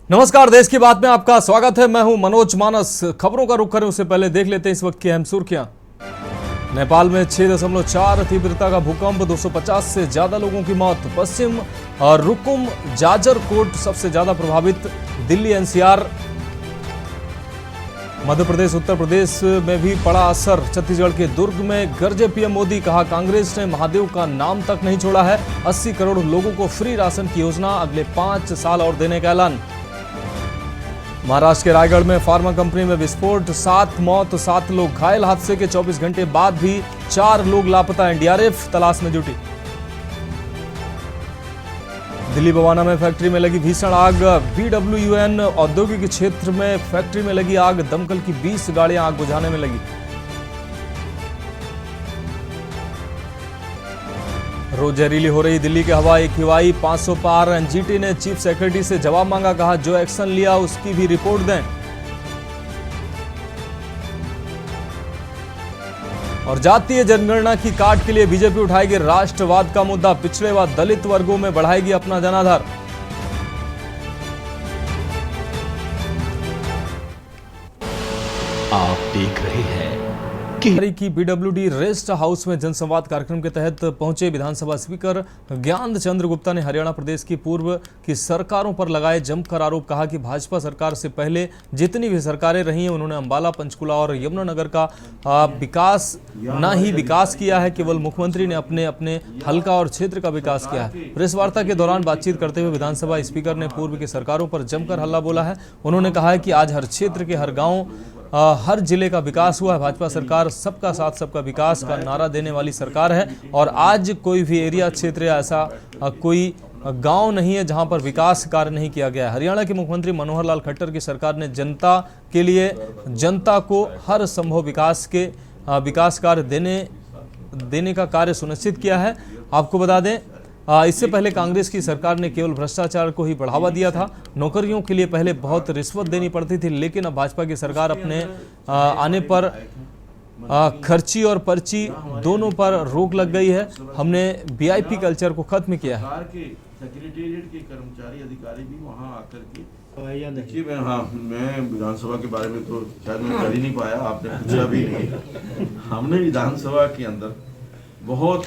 नमस्कार, देश की बात में आपका स्वागत है। मैं हूं मनोज मानस। खबरों का रुख करें उससे पहले देख लेते हैं इस वक्त की अहम सुर्खियां। नेपाल में 6.4 तीव्रता का भूकंप, 250 से ज्यादा लोगों की मौत। पश्चिम रुकुम जाजरकोट सबसे ज्यादा प्रभावित, दिल्ली एनसीआर। मध्य प्रदेश उत्तर प्रदेश में भी पड़ा असर। छत्तीसगढ़ के दुर्ग में गरजे पीएम मोदी, कहा कांग्रेस ने महादेव का नाम तक नहीं छोड़ा है। 80 करोड़ लोगों को फ्री राशन की योजना अगले 5 साल और देने का ऐलान। महाराष्ट्र के रायगढ़ में फार्मा कंपनी में विस्फोट, 7 मौत 7 लोग घायल। हादसे के 24 घंटे बाद भी 4 लोग लापता, एनडीआरएफ तलाश में जुटी। दिल्ली बवाना में फैक्ट्री में लगी भीषण आग, BWN औद्योगिक क्षेत्र में फैक्ट्री में लगी आग, दमकल की 20 गाड़ियां आग बुझाने में लगी। रोज जहरीली हो रही दिल्ली की हवा, AQI 500 पार। एनजीटी ने चीफ सेक्रेटरी से जवाब मांगा, कहा जो एक्शन लिया उसकी भी रिपोर्ट दें। और जातीय जनगणना की काट के लिए बीजेपी उठाएगी राष्ट्रवाद का मुद्दा, पिछड़े व दलित वर्गों में बढ़ाएगी अपना जनाधार। आप देख रहे हैं की BWD रेस्ट हाउस में जनसंवाद कार्यक्रम के तहत पहुंचे विधानसभा स्पीकर ज्ञान चंद्र गुप्ता ने हरियाणा प्रदेश की पूर्व की सरकारों पर लगाए जमकर आरोप, कहा कि भाजपा सरकार से पहले जितनी भी सरकारें रही हैं उन्होंने अंबाला, पंचकुला और यमुनानगर का विकास न ही विकास किया है, केवल मुख्यमंत्री ने अपने अपने हलका और क्षेत्र का विकास किया है। प्रेस वार्ता के दौरान बातचीत करते हुए विधानसभा स्पीकर ने पूर्व की सरकारों पर जमकर हल्ला बोला है। उन्होंने कहा है कि आज हर क्षेत्र के हर गाँव हर जिले का विकास हुआ है। भाजपा सरकार सबका साथ सबका विकास का नारा देने वाली सरकार है और आज कोई भी एरिया क्षेत्र या ऐसा कोई गांव नहीं है जहां पर विकास कार्य नहीं किया गया है। हरियाणा के मुख्यमंत्री मनोहर लाल खट्टर की सरकार ने जनता के लिए जनता को हर संभव विकास कार्य देने का कार्य सुनिश्चित किया है। आपको बता दें, इससे पहले कांग्रेस की सरकार ने केवल भ्रष्टाचार को ही बढ़ावा दिया था। नौकरियों के लिए पहले बहुत रिश्वत देनी पड़ती थी, लेकिन अब भाजपा की सरकार अपने आने पर खर्ची और पर्ची दोनों पर रोक लग गई है। हमने VIP कल्चर को खत्म किया है। सेक्रेटेरिएट के कर्मचारी अधिकारी भी वहां आकर के देखिए, मैं विधानसभा के बारे में तो शायद मैं कर ही नहीं पाया, आपने पूछा भी नहीं। हमने विधानसभा के अंदर बहुत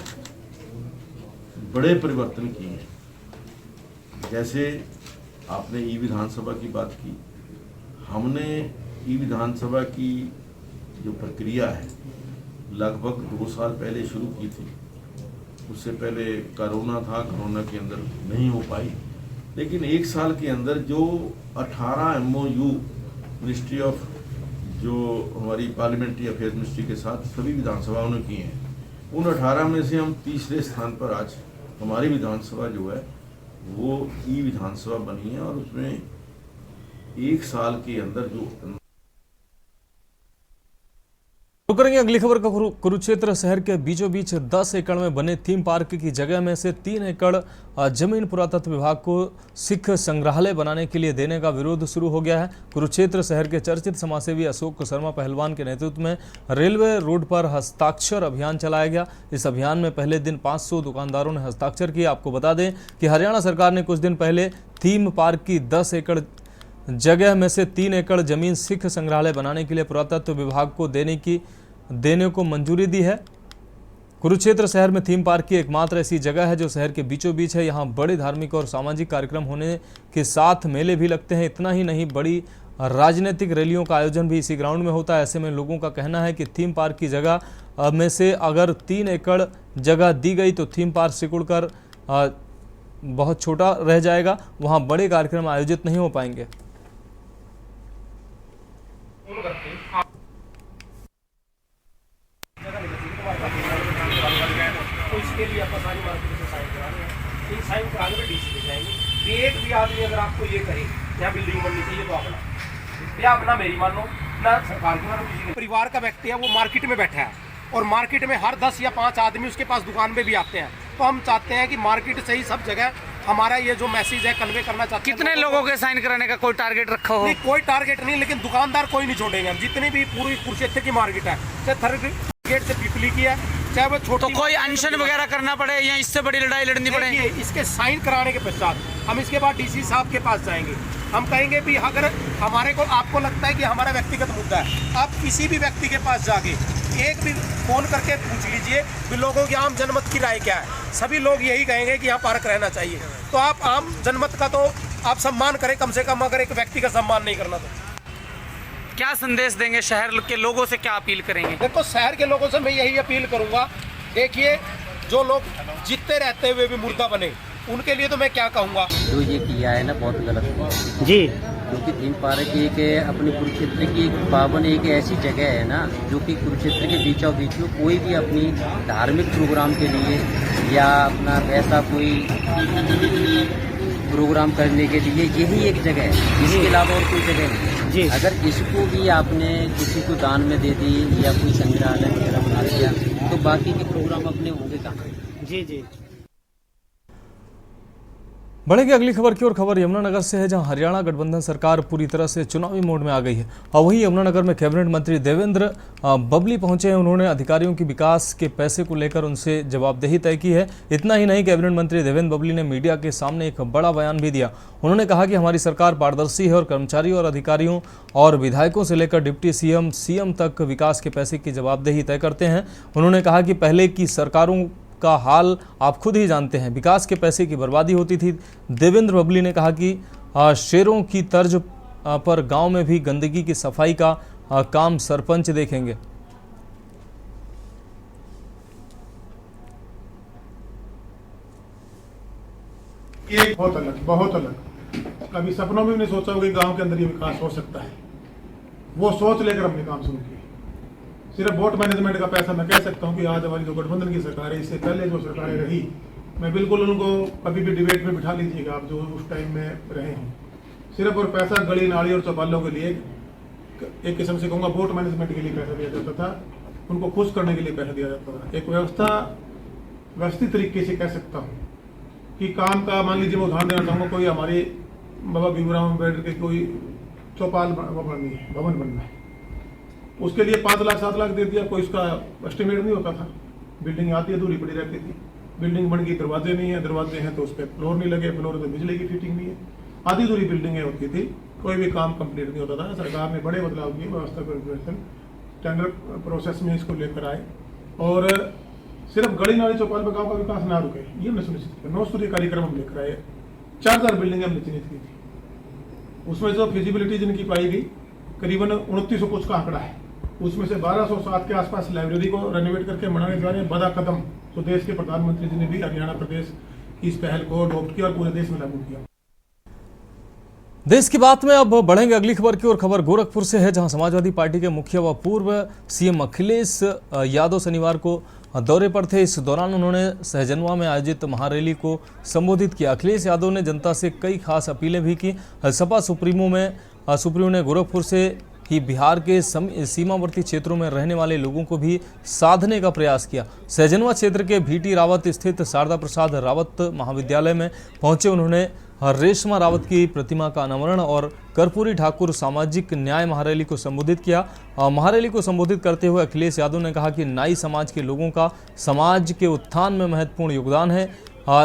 बड़े परिवर्तन किए हैं। जैसे आपने ई विधानसभा की बात की, हमने ई विधानसभा की जो प्रक्रिया है लगभग 2 साल पहले शुरू की थी। उससे पहले कोरोना था, कोरोना के अंदर नहीं हो पाई, लेकिन 1 साल के अंदर जो 18 MOU मिनिस्ट्री ऑफ जो हमारी पार्लियामेंट्री अफेयर्स मिनिस्ट्री के साथ सभी विधानसभाओं ने किए हैं, उन 18 में से हम तीसरे स्थान पर आज हमारी विधानसभा जो है वो ई विधानसभा बनी है। और उसमें 1 साल के अंदर जो करेंगे अगली खबर का। कुरुक्षेत्र शहर के बीचों बीच 10 एकड़ में बने थीम पार्क की जगह में से 3 एकड़ जमीन पुरातत्व विभाग को सिख संग्रहालय बनाने के लिए देने का विरोध शुरू हो गया है। कुरुक्षेत्र शहर के चर्चित समाजसेवी अशोक शर्मा पहलवान के नेतृत्व में रेलवे रोड पर हस्ताक्षर अभियान चलाया गया। इस अभियान में पहले दिन 500 दुकानदारों ने हस्ताक्षर किए। आपको बता दें कि हरियाणा सरकार ने कुछ दिन पहले थीम पार्क की 10 एकड़ जगह में से 3 एकड़ जमीन सिख संग्रहालय बनाने के लिए पुरातत्व विभाग को देने को मंजूरी दी है। कुरुक्षेत्र शहर में थीम पार्क की एकमात्र ऐसी जगह है जो शहर के बीचों बीच है। यहाँ बड़े धार्मिक और सामाजिक कार्यक्रम होने के साथ मेले भी लगते हैं। इतना ही नहीं, बड़ी राजनीतिक रैलियों का आयोजन भी इसी ग्राउंड में होता है। ऐसे में लोगों का कहना है कि थीम पार्क की जगह में से अगर 3 एकड़ जगह दी गई तो थीम पार्क सिकुड़कर बहुत छोटा रह जाएगा, वहाँ बड़े कार्यक्रम आयोजित नहीं हो पाएंगे। तो इसके लिए आपको सारी मार्केट से साइन करानी है। साइन कराने में DC ले जाएंगे। एक भी आदमी अगर आपको ये करे क्या बिल्डिंग बननी चाहिए तो अपना मेरी मान लो ना सरकार की मान लो, किसी परिवार का व्यक्ति है वो मार्केट में बैठा है और मार्केट में हर 10 या 5 आदमी उसके पास दुकान पे भी आते हैं। तो हम चाहते हैं कि मार्केट से ही सब जगह हमारा ये जो मैसेज है कन्वे करना चाहते हैं। कितने लोगों के साइन कराने का कोई टारगेट रखा हो? नहीं, कोई टारगेट नहीं, लेकिन दुकानदार कोई नहीं छोड़ेंगे हम। जितनी भी पूरी कुरुक्षेत्र की मार्केट है, चाहे थर्ड गेट से पिपली की है, चाहे वो छोटी, तो कोई अनशन वगैरह करना पड़े या इससे बड़ी लड़ाई लड़नी पड़े? इसके साइन कराने के पश्चात हम इसके बाद डीसी साहब के पास जाएंगे। हम कहेंगे भी अगर हमारे को आपको लगता है कि हमारा व्यक्तिगत मुद्दा है, आप किसी भी व्यक्ति के पास जाके एक भी फ़ोन करके पूछ लीजिए भी लोगों की आम जनमत की राय क्या है। सभी लोग यही कहेंगे कि यहाँ पार्क रहना चाहिए। तो आप आम जनमत का तो आप सम्मान करें कम से कम, अगर एक व्यक्ति का सम्मान नहीं करना तो। क्या संदेश देंगे, शहर के लोगों से क्या अपील करेंगे? देखो, शहर के लोगों से मैं यही अपील करूंगा, देखिए जो लोग जीते रहते हुए भी मुर्दा बने, उनके लिए तो मैं क्या कहूँगा। जो ये किया है ना बहुत गलत है जी, क्योंकि थीम पार्क एक अपने कुरुक्षेत्र की एक पावन एक ऐसी जगह है ना, जो कि कुरुक्षेत्र के बीचों बीच में कोई भी अपनी धार्मिक प्रोग्राम के लिए या अपना ऐसा कोई प्रोग्राम करने के लिए यही एक जगह है, इसके अलावा और कोई जगह नहीं जी। अगर इसको भी आपने किसी को दान में दे दी या कोई संग्रहालय वगैरह बना दिया तो बाकी के प्रोग्राम अपने होंगे कहाँ? जी जी। बढ़ेंगे अगली खबर की ओर। खबर यमुनानगर से है, जहां हरियाणा गठबंधन सरकार पूरी तरह से चुनावी मोड में आ गई है। और वहीं यमुनानगर में कैबिनेट मंत्री देवेंद्र बबली पहुंचे हैं। उन्होंने अधिकारियों की विकास के पैसे को लेकर उनसे जवाबदेही तय की है। इतना ही नहीं, कैबिनेट मंत्री देवेंद्र बबली ने मीडिया के सामने एक बड़ा बयान भी दिया। उन्होंने कहा कि हमारी सरकार पारदर्शी है और कर्मचारियों और अधिकारियों और विधायकों से लेकर डिप्टी सीएम तक विकास के पैसे की जवाबदेही तय करते हैं। उन्होंने कहा कि पहले की सरकारों का हाल आप खुद ही जानते हैं, विकास के पैसे की बर्बादी होती थी। देवेंद्र बबली ने कहा कि शेरों की तर्ज पर गांव में भी गंदगी की सफाई का काम सरपंच देखेंगे। ये बहुत अलग कभी सपनों में भी नहीं सोचा होगा कि गांव के अंदर ये विकास हो सकता है। वो सोच लेकर हमने काम शुरू किया। सिर्फ वोट मैनेजमेंट का पैसा मैं कह सकता हूँ कि आज हमारी जो गठबंधन की सरकार है, इससे पहले जो सरकारें रही, मैं बिल्कुल उनको कभी भी डिबेट में बिठा लीजिएगा आप जो उस टाइम में रहे हैं, सिर्फ और पैसा गली नाली और चौपालों के लिए एक किस्म से कहूँगा वोट मैनेजमेंट के लिए पैसा दिया जाता था, उनको खुश करने के लिए पैसा दिया जाता था। एक व्यवस्थित तरीके से कह सकता हूँ कि काम का, मान लीजिए मैं उदाहरण देना चाहूँगा, कोई हमारे बाबा भीमराव अम्बेडकर के कोई चौपाल भवन बनना है, उसके लिए 5 लाख 7 लाख दे दिया, कोई उसका एस्टिमेट नहीं होता था। बिल्डिंग आती है अधूरी पड़ी रहती थी, बिल्डिंग बन गई, दरवाजे नहीं है, दरवाजे हैं तो उस पर फ्लोर नहीं लगे, फ्लोर तो बिजली की फिटिंग नहीं है, आधी अधूरी बिल्डिंगें होती थी, कोई भी काम कंप्लीट नहीं होता था। सरकार ने बड़े बदलाव किए, व्यवस्था परिवर्तन, टेंडर प्रोसेस में इसको लेकर आए और सिर्फ गली नाली चौपाल पर गाँव का विकास ना रुके, ये हमने सुनिश्चित किया। 9 सूत्री कार्यक्रम हम लेकर आए, 4000 बिल्डिंगें हमने चिन्हित की थी। उसमें जो फिजिबिलिटी जिनकी पाई गई करीबन 2900 कुछ का आंकड़ा है, उसमें से 1207 के आसपास लाइब्रेरी को रेनोवेट करके बनाने जा रहे हैं। बड़ा कदम तो देश के प्रधानमंत्री जी ने भी हरियाणा प्रदेश की इस पहल को अडॉप्ट किया और पूरे देश में लागू किया। देश की बात में अब बढ़ेंगे अगली खबर की ओर। खबर गोरखपुर से है, जहां समाजवादी पार्टी के मुखिया व पूर्व सीएम अखिलेश यादव शनिवार को दौरे पर थे। इस दौरान उन्होंने सहजनवा में आयोजित महारैली को संबोधित किया। अखिलेश यादव ने जनता से कई खास अपीलें भी की। सपा सुप्रीमो ने गोरखपुर से ही बिहार के सीमावर्ती क्षेत्रों में रहने वाले लोगों को भी साधने का प्रयास किया। सहजनवा क्षेत्र के भीटी रावत स्थित शारदा प्रसाद रावत महाविद्यालय में पहुंचे। उन्होंने रेशमा रावत की प्रतिमा का अनावरण और कर्पूरी ठाकुर सामाजिक न्याय महारैली को संबोधित किया। महारैली को संबोधित करते हुए अखिलेश यादव ने कहा कि नाई समाज के लोगों का समाज के उत्थान में महत्वपूर्ण योगदान है।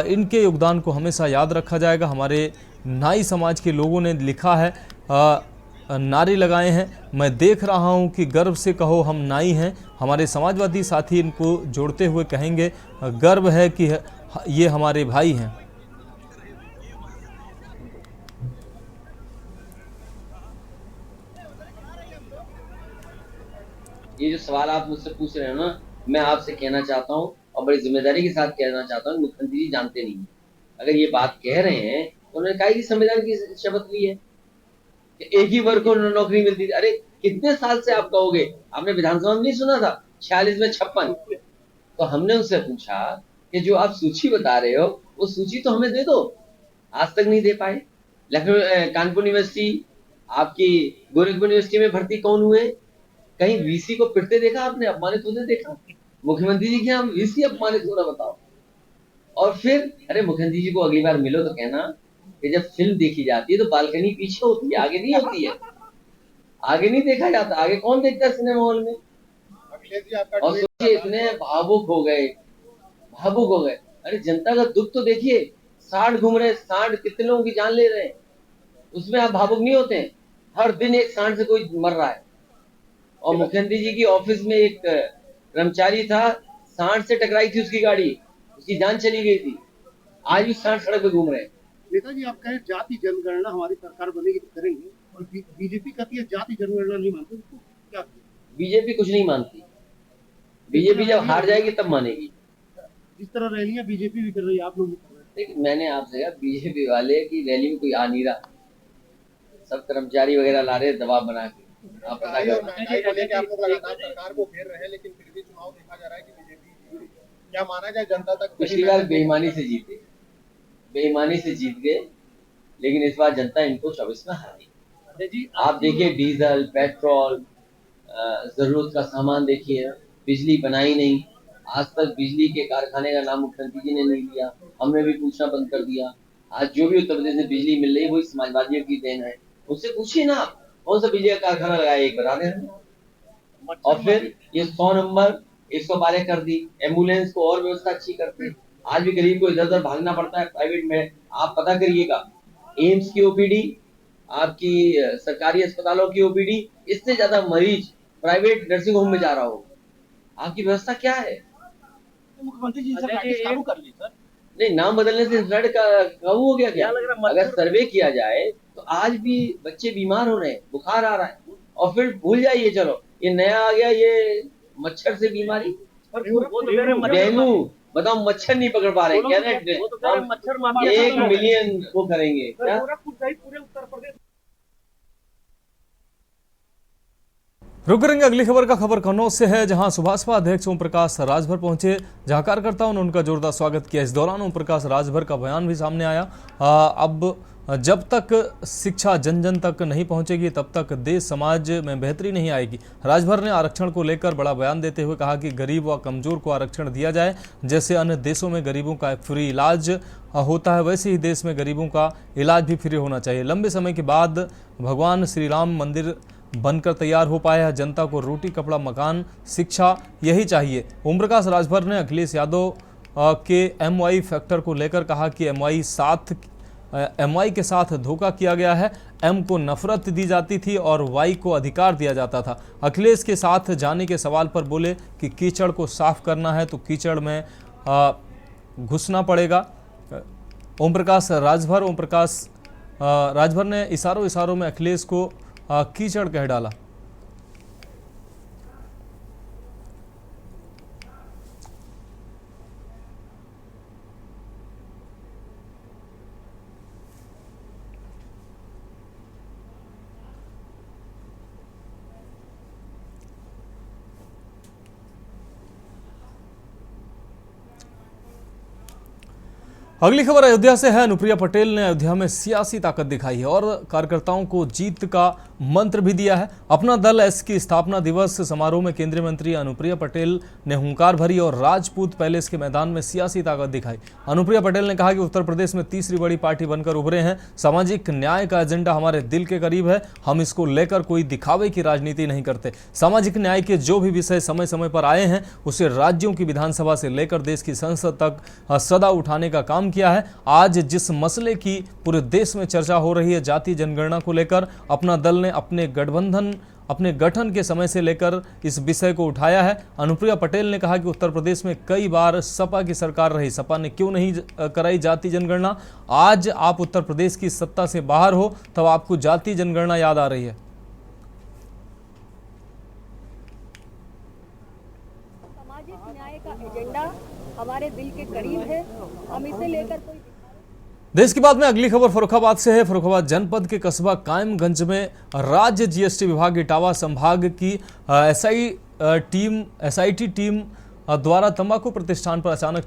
इनके योगदान को हमेशा याद रखा जाएगा। हमारे नाई समाज के लोगों ने लिखा है, नारे लगाए हैं, मैं देख रहा हूं कि गर्व से कहो हम नाई हैं। हमारे समाजवादी साथी इनको जोड़ते हुए कहेंगे, गर्व है कि ये हमारे भाई हैं। ये जो सवाल आप मुझसे पूछ रहे हो ना, मैं आपसे कहना चाहता हूँ और बड़ी जिम्मेदारी के साथ कहना चाहता हूँ, मुख्यमंत्री जी जानते नहीं। अगर ये बात कह रहे हैं, उन्होंने कहा कि संविधान की शपथ ली है, एक ही वर्ग को नौकरी मिलती थी। अरे कितने साल से आप कहोगे, आपने विधानसभा में नहीं सुना था 46 में 56। तो हमने उनसे पूछा कि जो आप सूची बता रहे हो वो सूची तो हमें दे दो, आज तक नहीं दे पाए। लखनऊ कानपुर यूनिवर्सिटी, आपकी गोरखपुर यूनिवर्सिटी में भर्ती कौन हुए? कहीं वीसी को पिटते देखा आपने? अपमानित होते देखा? मुख्यमंत्री जी के हम वीसी अपमानित हो रहा, बताओ। और फिर अरे मुख्यमंत्री जी को अगली बार मिलो तो कहना कि जब फिल्म देखी जाती है तो बालकनी पीछे होती है, आगे नहीं होती है, आगे नहीं देखा जाता। आगे कौन देखता है सिनेमा हॉल में? और सोचिए इतने भावुक हो गए। अरे जनता का दुख तो देखिए, सांड घूम रहे हैं, सांड कितने लोगों की जान ले रहे हैं, उसमें आप भावुक नहीं होते हैं? हर दिन एक सांड से कोई मर रहा है। और मुख्यमंत्री जी की ऑफिस में एक कर्मचारी था, सांड से टकराई थी उसकी गाड़ी, उसकी जान चली गई थी। आज भी सांड सड़क पे घूम रहे हैं। नेताजी, आप कहें जाति जनगणना हमारी सरकार बनेगी तो करेंगे, और बीजेपी कहती है जाति जनगणना नहीं मानती, उसको क्या? बीजेपी कुछ नहीं मानती। बीजेपी जब हार जाएगी तब मानेगी। जिस तरह रैलियां बीजेपी भी कर रही है, आप लोग देखिए, मैंने आपसे कहा बीजेपी वाले की रैली में कोई आ नहीं रहा, सब कर्मचारी वगैरह ला रहे दबाव बना के। आप पता कर, आप लोग लगातार सरकार को घेर रहे हैं, लेकिन फिर भी चुनाव देखा जा रहा है कि बीजेपी क्या माना जाए जनता तक? पिछली बार बेईमानी से जीते, बेईमानी से जीत गए, लेकिन इस बार जनता इनको 24 में हारी। आप देखिए डीजल, पेट्रोल, जरूरत का सामान देखिए, बिजली बनाई नहीं, आज तक बिजली के कारखाने का नाम मुख्यमंत्री जी ने नहीं लिया, हमने भी पूछना बंद कर दिया। आज जो भी उत्तर प्रदेश में बिजली मिल रही है वही समाजवादियों की देन है। उससे पूछिए ना, कौन सा बिजली का कारखाना लगाया, एक बता दें। और फिर ये 100 नंबर 112 कर दी, एम्बुलेंस को और व्यवस्था अच्छी करते। आज भी गरीब को इधर उधर भागना पड़ता है प्राइवेट में। आप पता करिएगा, एम्स की ओपीडी, आपकी सरकारी अस्पतालों की ओपीडी, इससे ज्यादा मरीज प्राइवेट नर्सिंग होम में जा रहा हो। आपकी व्यवस्था क्या है? मुख्यमंत्री जी लागू कर ली सर। नहीं, नाम बदलने से इंटरनेट का काबू हो गया क्या? अगर सर्वे किया जाए तो आज भी बच्चे बीमार हो रहे हैं, बुखार आ रहा है, और फिर भूल जाइए, चलो ये नया आ गया, ये मच्छर से बीमारी, डेंगू। बताओ, मच्छर नहीं पकड़ पा रहे, कह रहे मच्छर 1 मिलियन वो करेंगे क्या? पूरे उत्तर प्रदेश। रुक करेंगे अगली खबर का। खबर कन्नौज से है, जहां सुभाषपा अध्यक्ष ओम प्रकाश राजभर पहुंचे, जहां कार्यकर्ताओं ने उनका जोरदार स्वागत किया। इस दौरान ओम प्रकाश राजभर का बयान भी सामने आया। अब जब तक शिक्षा जन जन तक नहीं पहुंचेगी तब तक देश समाज में बेहतरी नहीं आएगी। राजभर ने आरक्षण को लेकर बड़ा बयान देते हुए कहा कि गरीब व कमजोर को आरक्षण दिया जाए। जैसे अन्य देशों में गरीबों का फ्री इलाज होता है, वैसे ही देश में गरीबों का इलाज भी फ्री होना चाहिए। लंबे समय के बाद भगवान श्री राम मंदिर बनकर तैयार हो पाया है। जनता को रोटी, कपड़ा, मकान, शिक्षा यही चाहिए। ओम प्रकाश राजभर ने अखिलेश यादव के MY फैक्टर को लेकर कहा कि MY के साथ धोखा किया गया है। M को नफरत दी जाती थी और Y को अधिकार दिया जाता था। अखिलेश के साथ जाने के सवाल पर बोले कि कीचड़ को साफ करना है तो कीचड़ में घुसना पड़ेगा। ओम प्रकाश राजभर ने इशारों में अखिलेश को कीचड़ कह डाला। अगली खबर अयोध्या से है। अनुप्रिया पटेल ने अयोध्या में सियासी ताकत दिखाई है और कार्यकर्ताओं को जीत का मंत्र भी दिया है। अपना दल एस की स्थापना दिवस समारोह में केंद्रीय मंत्री अनुप्रिया पटेल ने हुंकार भरी और राजपूत पैलेस के मैदान में सियासी ताकत दिखाई। अनुप्रिया पटेल ने कहा कि उत्तर प्रदेश में तीसरी बड़ी पार्टी बनकर उभरे हैं। सामाजिक न्याय का एजेंडा हमारे दिल के करीब है। हम इसको लेकर कोई दिखावे की राजनीति नहीं करते। सामाजिक न्याय के जो भी विषय समय समय पर आए हैं उसे राज्यों की विधानसभा से लेकर देश की संसद तक सदा उठाने का काम किया है। आज जिस मसले की पूरे देश में चर्चा हो रही है, जाति जनगणना को लेकर, अपना दल ने अपने गठन के समय से लेकर इस विषय को उठाया है। अनुप्रिया पटेल ने कहा कि उत्तर प्रदेश में कई बार सपा की सरकार रही, सपा ने क्यों नहीं कराई जाति जनगणना। आज आप उत्तर प्रदेश की सत्ता से बाहर हो तब आपको जाति जनगणना याद आ रही है। सामाजिक न्याय का एजेंडा हमारे दिल के करीब है। हम इसे लेकर कोई देश की बात में अगली खबर फर्रुखाबाद से है। फर्रुखाबाद जनपद के कस्बा कायमगंज में राज्य GST विभाग इटावा संभाग की SIT टीम द्वारा तंबाकू प्रतिष्ठान पर अचानक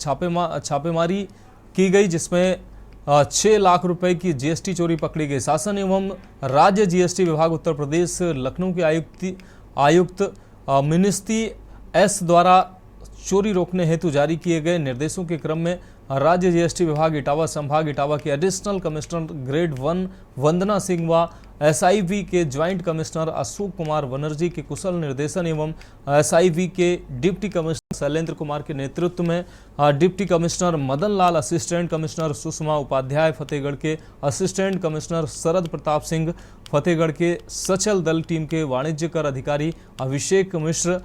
छापेमारी की गई, जिसमें 6 लाख रुपए की GST चोरी पकड़ी गई। शासन एवं राज्य GST विभाग उत्तर प्रदेश लखनऊ के आयुक्त मिनिस्ट्री S द्वारा चोरी रोकने हेतु जारी किए गए निर्देशों के क्रम में राज्य GST विभाग इटावा संभाग इटावा के एडिशनल कमिश्नर ग्रेड 1 वंदना सिंह व SIV के ज्वाइंट कमिश्नर अशोक कुमार बनर्जी के कुशल निर्देशन एवं SIV के डिप्टी कमिश्नर शैलेंद्र कुमार के नेतृत्व में deputy commissioner Madan Lal, assistant commissioner Sushma Upadhyay, Fatehgarh के असिस्टेंट कमिश्नर शरद प्रताप सिंह, फतेहगढ़ के सचल दल टीम के वाणिज्य कर अधिकारी अभिषेक मिश्र,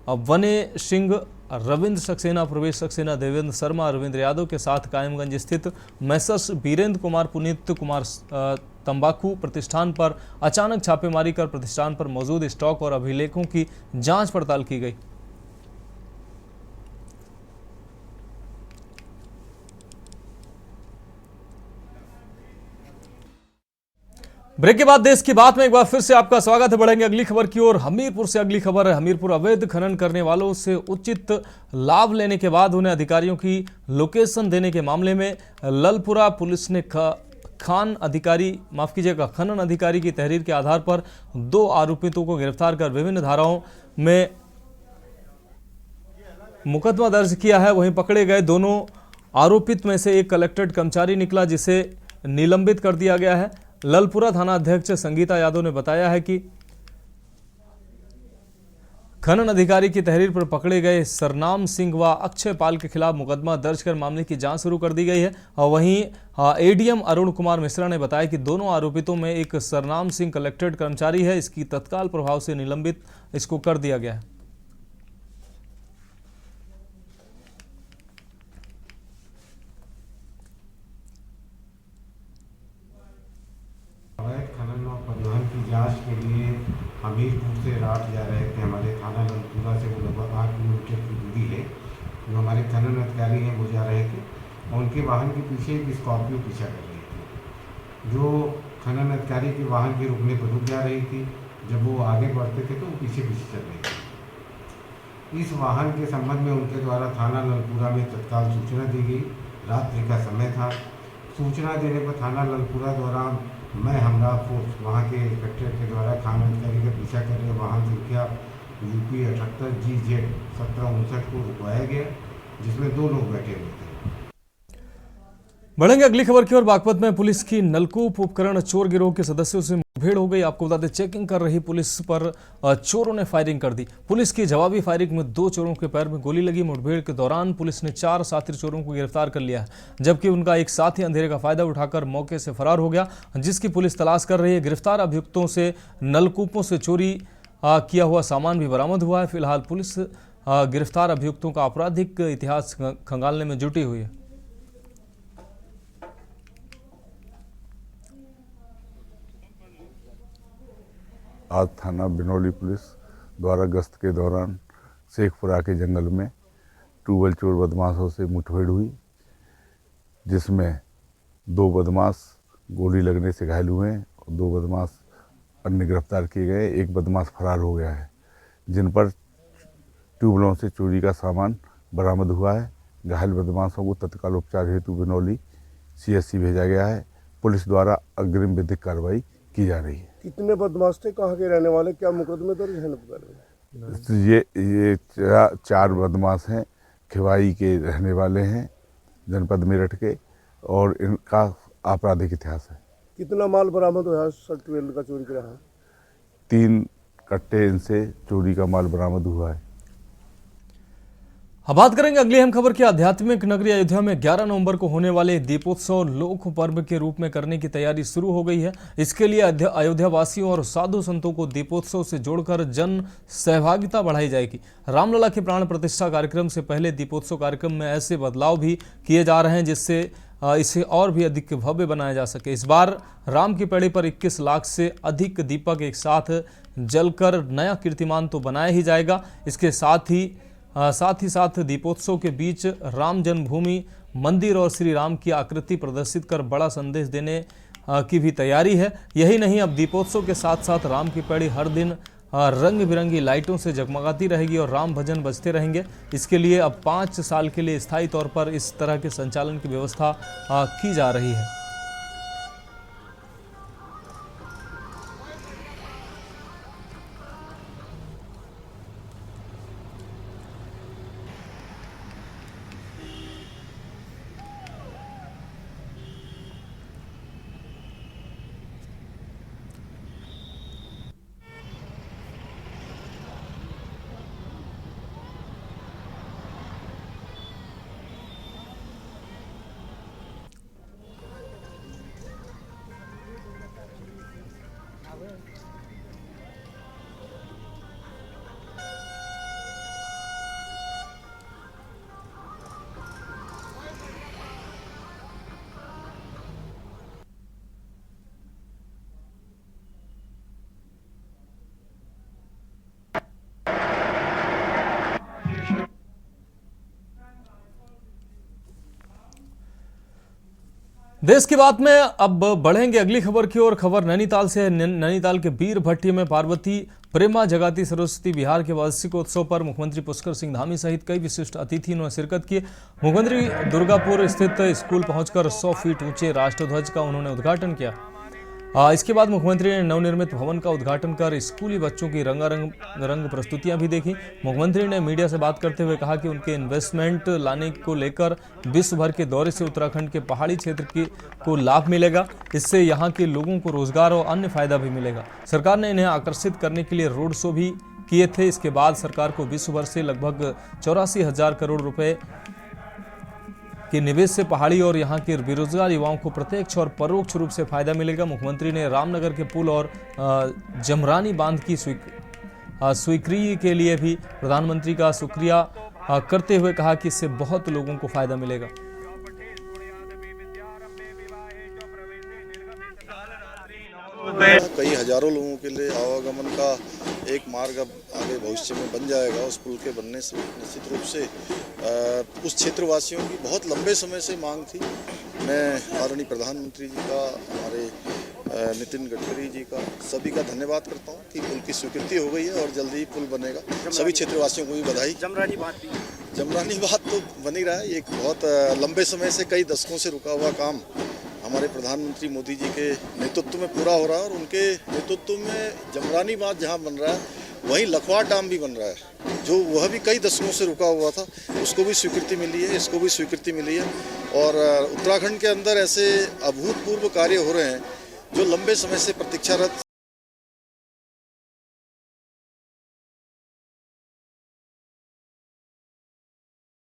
वने सिंह, रविंद्र सक्सेना, प्रवेश सक्सेना, देवेंद्र शर्मा, रविंद्र यादव के साथ कायमगंज स्थित मैसर्स वीरेंद्र कुमार, पुनीत कुमार तंबाकू प्रतिष्ठान पर अचानक छापेमारी कर प्रतिष्ठान पर मौजूद स्टॉक और अभिलेखों की जांच पड़ताल की गई। ब्रेक के बाद देश की बात में एक बार फिर से आपका स्वागत है। बढ़ेंगे अगली खबर की ओर। हमीरपुर से अगली खबर है। हमीरपुर अवैध खनन करने वालों से उचित लाभ लेने के बाद उन्हें अधिकारियों की लोकेशन देने के मामले में ललपुरा पुलिस ने खनन अधिकारी की तहरीर के आधार पर 2 आरोपितों को गिरफ्तार कर विभिन्न धाराओं में मुकदमा दर्ज किया है। वहीं पकड़े गए दोनों आरोपित में से एक कलेक्टेड कर्मचारी निकला, जिसे निलंबित कर दिया गया है। ललपुरा थाना अध्यक्ष संगीता यादव ने बताया है कि खनन अधिकारी की तहरीर पर पकड़े गए सरनाम सिंह व अक्षय पाल के खिलाफ मुकदमा दर्ज कर मामले की जांच शुरू कर दी गई है। और वहीं ADM अरुण कुमार मिश्रा ने बताया कि दोनों आरोपितों में एक सरनाम सिंह कलेक्टेड कर्मचारी है, इसकी तत्काल प्रभाव से निलंबित इसको कर दिया गया है। अवैध खनन और परिवहन की जांच के लिए हमीरपुर से रात जा रहे थे। हमारे थाना ललपुरा से वो लगभग 8 किलोमीटर की दूरी है। जो हमारे खनन अधिकारी हैं वो जा रहे थे और उनके वाहन के पीछे एक स्कॉर्पियो पीछा कर रही थी। जो खनन अधिकारी के वाहन के रुकने पर रुक जा रही थी, जब वो आगे बढ़ते थे तो वो पीछे पीछे चल रही थी। इस वाहन के संबंध में उनके द्वारा थाना ललपुरा में तत्काल सूचना दी गई। रात्रि का समय था। सूचना देने पर थाना ललपुरा द्वारा मैं हमरा फोर्स वहाँ के इंस्पेक्टर के द्वारा खनन अधिकारी का पीछा कर रहे वाहन संख्या UP 78 GZ 1759 को रुकवाया गया, जिसमें 2 लोग बैठे हुए थे। बढ़ेंगे अगली खबर की ओर। बागपत में पुलिस की नलकूप उपकरण चोर गिरोह के सदस्यों से मुठभेड़ हो गई। आपको बता दें, चेकिंग कर रही पुलिस पर चोरों ने फायरिंग कर दी। पुलिस की जवाबी फायरिंग में 2 चोरों के पैर में गोली लगी। मुठभेड़ के दौरान पुलिस ने 4 साथी चोरों को गिरफ्तार कर लिया है, जबकि उनका एक साथी अंधेरे का फायदा उठाकर मौके से फरार हो गया, जिसकी पुलिस तलाश कर रही है। गिरफ्तार अभियुक्तों से नलकूपों से चोरी किया हुआ सामान भी बरामद हुआ है। फिलहाल पुलिस गिरफ्तार अभियुक्तों का आपराधिक इतिहास खंगालने में जुटी हुई है। आज थाना बिनौली पुलिस द्वारा गश्त के दौरान शेखपुरा के जंगल में ट्यूबवेल चोर बदमाशों से मुठभेड़ हुई, जिसमें 2 बदमाश गोली लगने से घायल हुए हैं और 2 बदमाश अन्य गिरफ्तार किए गए। एक बदमाश फरार हो गया है, जिन पर ट्यूबवेलों से चोरी का सामान बरामद हुआ है। घायल बदमाशों को तत्काल उपचार हेतु बिनौली CSC भेजा गया है। पुलिस द्वारा अग्रिम विधिक कार्रवाई की जा रही है। कितने बदमाश थे, कहाँ के रहने वाले, क्या मुकदमे दर्ज है? ये 4 बदमाश हैं, खिवाई के रहने वाले हैं, जनपद मेरठ के, और इनका आपराधिक इतिहास है। कितना माल बरामद हुआ ट्यूबवेल का चोरी करा है? 3 कट्टे इनसे चोरी का माल बरामद हुआ है। अब बात करेंगे अगली अहम खबर की। आध्यात्मिक नगरी अयोध्या में 11 नवंबर को होने वाले दीपोत्सव लोक पर्व के रूप में करने की तैयारी शुरू हो गई है। इसके लिए अयोध्या वासियों और साधु संतों को दीपोत्सव से जोड़कर जन सहभागिता बढ़ाई जाएगी। रामलला के प्राण प्रतिष्ठा कार्यक्रम से पहले दीपोत्सव कार्यक्रम में ऐसे बदलाव भी किए जा रहे हैं, जिससे इसे और भी अधिक भव्य बनाया जा सके। इस बार राम की पैड़ी पर 21 लाख से अधिक दीपक एक साथ जलकर नया कीर्तिमान तो बनाया ही जाएगा। इसके साथ ही दीपोत्सव के बीच राम जन्मभूमि मंदिर और श्री राम की आकृति प्रदर्शित कर बड़ा संदेश देने की भी तैयारी है। यही नहीं, अब दीपोत्सव के साथ साथ राम की पैड़ी हर दिन रंग बिरंगी लाइटों से जगमगाती रहेगी और राम भजन बजते रहेंगे। इसके लिए अब 5 साल के लिए स्थायी तौर पर इस तरह के संचालन की व्यवस्था की जा रही है। देश की बात में अब बढ़ेंगे अगली खबर की ओर। खबर नैनीताल से है। नैनीताल के बीर भट्टी में पार्वती प्रेमा जगाती सरस्वती बिहार के वार्षिकोत्सव पर मुख्यमंत्री पुष्कर सिंह धामी सहित कई विशिष्ट अतिथियों ने शिरकत की। मुख्यमंत्री दुर्गापुर स्थित स्कूल पहुंचकर 100 फीट ऊंचे राष्ट्रध्वज का उन्होंने उद्घाटन किया। इसके बाद मुख्यमंत्री ने नवनिर्मित भवन का उद्घाटन कर स्कूली बच्चों की रंग प्रस्तुतियां भी देखी। मुख्यमंत्री ने मीडिया से बात करते हुए कहा कि उनके इन्वेस्टमेंट लाने को लेकर विश्व भर के दौरे से उत्तराखंड के पहाड़ी क्षेत्र को लाभ मिलेगा। इससे यहाँ के लोगों को रोजगार और अन्य फायदा भी मिलेगा। सरकार ने इन्हें आकर्षित करने के लिए रोड शो भी किए थे। इसके बाद सरकार को विश्व भर से लगभग 84,000 करोड़ रुपए के निवेश से पहाड़ी और यहाँ के बेरोजगार युवाओं को प्रत्यक्ष और परोक्ष रूप से फायदा मिलेगा। मुख्यमंत्री ने रामनगर के पुल और जमरानी बांध की स्वीकृति के लिए भी प्रधानमंत्री का शुक्रिया करते हुए कहा कि इससे बहुत लोगों को फायदा मिलेगा। कई हजारों लोगों के लिए आवागमन का एक मार्ग अब आगे भविष्य में बन जाएगा। उस पुल के बनने से निश्चित रूप से उस क्षेत्रवासियों की बहुत लंबे समय से मांग थी। मैं आदरणीय प्रधानमंत्री जी का, हमारे नितिन गडकरी जी का, सभी का धन्यवाद करता हूं कि पुल की स्वीकृति हो गई है और जल्दी ही पुल बनेगा। सभी क्षेत्रवासियों को भी बधाई। जमरानी बात तो बन ही रहा है। एक बहुत लंबे समय से, कई दशकों से रुका हुआ काम हमारे प्रधानमंत्री मोदी जी के नेतृत्व में पूरा हो रहा है और उनके नेतृत्व में जमरानी बांध जहां बन रहा है वहीं लखवाड़ डैम भी बन रहा है, जो वह भी कई दशकों से रुका हुआ था। उसको भी स्वीकृति मिली है, इसको भी स्वीकृति मिली है। और उत्तराखंड के अंदर ऐसे अभूतपूर्व कार्य हो रहे हैं जो लंबे समय से प्रतीक्षारत